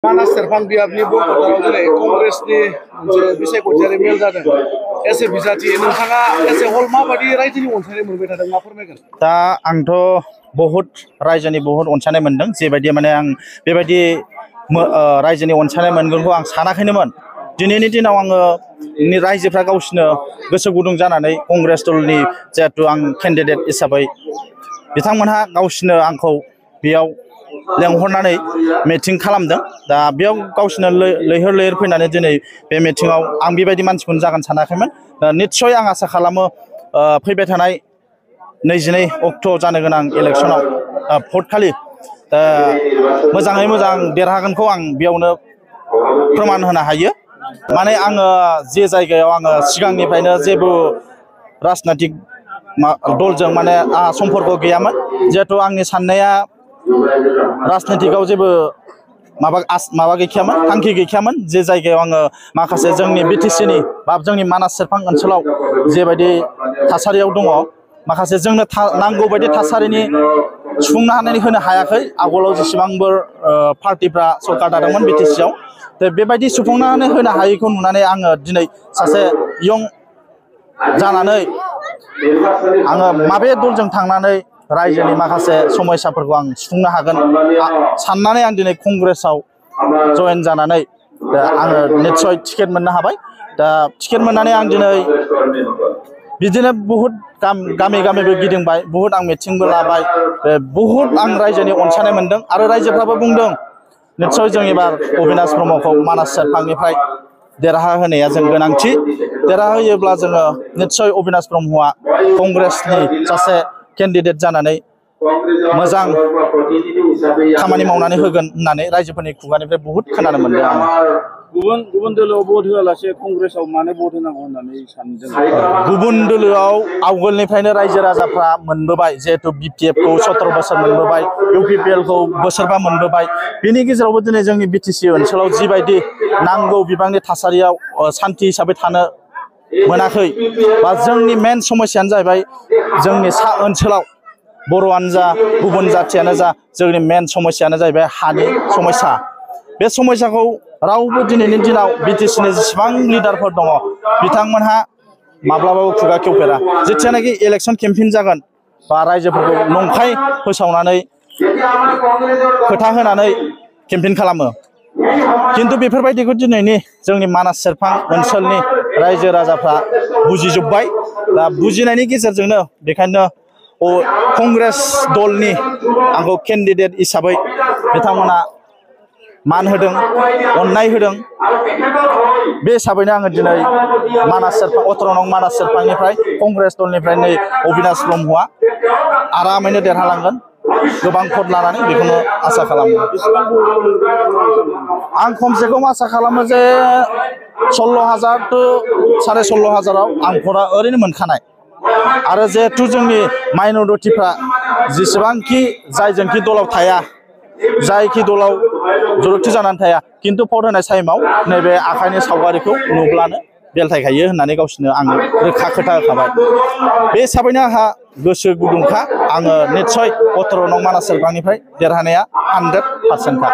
मानास सेरफां बियाबनि बरपेटायाव दिनै कंग्रेसनि मोनसे बिसायख'थियारि मेल जादों एसे बिजाथि नोंथाङा एसे हल माबायदि रायजोनि अनसायनाय मोनबाय थादों मा फोरमायगोन? दा आंथ' बहुत रायजोनि बहुत अनसायनाय मोनदों जेबायदि माने आं बेबायदि रायजोनि अनसायनाय मोनगोनखौ आं सानाखैनोमोन। दिनैनि दिनाव आङो रायजोफ्रा गावसिनो गोसो गुदुं जानानै कंग्रेस दलनि जिहेतु आं केन्डिडेट हिसाबै बिथांमोनहा गावसिनो आंखौ बेयाव लेंहरनानै मिटिं खालामदों। दा बेयाव गावसिनो लैहोर लैहोर फैनानै दिनै बे मिटिङाव आं बेबायदि मानसिखौनो जागोन सानाखैमोन। निस्सय आं आसा खालामो फैबाय थानाय 22 अक्ट' जानो गोनां इलेक्सनाव भट खालि मोजाङै मोजां देरहागोनखौ आं बेयावनो फोरमान होनो हायो। माने आङो जे जायगायाव आङो सिगांनिफ्रायनो जेबो राजनैतिक दलजों माने आंहा सम्पर्क गैयामोन। जिहेतु आंनि साननाया राजनैतिकआव जेबो माबा गैखायामोन, थांखि गैखायामोन। जे जायगायाव आङो माखासे जोंनि बिटिसिनि बा जोंनि मानास सेरफां ओनसोलाव जेबायदि थासारियाव दङ, माखासे जोंनो नांगौ बायदि थासारिनि सुफुंनो हानानै होनो हायाखै। आगोलाव जेसेबांबो पार्टिफ्रा सरकार दादोंमोन बिटिसिआव, बेबायदि सुफुंनानै होनो हायैखौ नुनानै आङो दिनै सासे यं जानानै आङो माबे दलजों थांनानै रायजोनि माखासे समस्याफोरखौ आं सुफुंनो हागोन साननानै आं दिनै कंग्रेसाव जयेन जानानै आङो निस्सय टिकेट मोननो हाबाय। दा टिकेट मोननानै आं दिनै बिदिनो बहुद गामि गामिबो गिदिंबाय, बहुद आं मिटिंबो लाबाय, बहुद आं रायजोनि अनसायनाय मोनदों। आरो रायजोफ्राबो बुंदों निस्सय जों एबार अबिनाश ब्रह्मखौ मानास सेरफांनिफ्राय देरहा होनाया जों गोनांथि। देरहाहोयोब्ला जोङो निस्सय अबिनाश ब्रह्मआ कंग्रेसनि सासे केन्डिडेट जानानै मोजां खामानि मावनानै होगोन होननानै रायजोफोरनि खुगानिफ्राय बहुद खोनानो मोनदों आङो। गुबुन दोलोआव भट होआलासे कंग्रेसाव मानो भट होनांगौ होननानै सानदों? गुबुन दोलोआव आवगोलनिफ्रायनो रायजो राजाफ्रा मोनबोबाय, जिहेतु BPF-खौ 17 बोसोर मोनबोबाय, UPPL-खौ बोसोरबा मोनबोबाय। बेनि गेजेरावबो दिनै जोंनि BTC ओनसोलाव जिबायदि नांगौ बिबांनि थासारियाव सान्थि हिसाबै थानो मोनाखै, बा जोंनि मेन समस्यानो जाहैबाय जोंनि सा ओनसोलाव बर'आनो जा गुबुन जाथियानो जा जोंनि मेन समस्यानो जाहैबाय हानि समस्या। बे समस्याखौ रावबो दिनैनि दिनाव BTC-नि जेसेबां लिडारफोर दङ बिथांमोनहा माब्लाबाबो खुगा खेवफेरा। जेथियानाखि इलेक्सन केम्पेइन जागोन बा रायजोफोरखौ नंखाय फोसावनानै खोथा होनानै केम्पेइन खालामो, खिन्थु बेफोरबायदिखौ दिनैनि जोंनि मानास सेरफां ओनसोलनि रायजो राजाफ्रा बुजिजोब्बाय। दा बुजिनायनि गेजेरजोंनो बेखायनो कंग्रेस दलनि आंखौ केन्डिडेट हिसाबै बिथांमोना मान होदों, अननाय होदों। बे हिसाबैनो आङो दिनै मानास सेरफां 18 नं मानास सेरफांनिफ्राय कंग्रेस दलनिफ्राय नै अबिनाश ब्रह्मआ आरामैनो देरहालांगोन गोबां भट लानानै, बेखौनो आसा खालामो। आं खमसे खम आसा खालामो जे 16,000 to 16,500 आं भटआ ओरैनो मोनखानाय। आरो जिहेथु जोंनि माइनरिटिफ्रा जेसेबांखि जायजोंखि दलाव थाया, जायखि दलाव जर'थि जानानै थाया, खिन्थु भट होनाय टाइमाव नैबे आखाइनि सावगारिखौ नुब्लानो बेलथायखायो होननानै गावसोरनो आङो रोखा खोथा होखाबाय। बे हिसाबैनो आंहा गोसो गुदुंखा। आङो निस्सय 18 नं मानास सेरफांनिफ्राय देरहानाया 100%खा।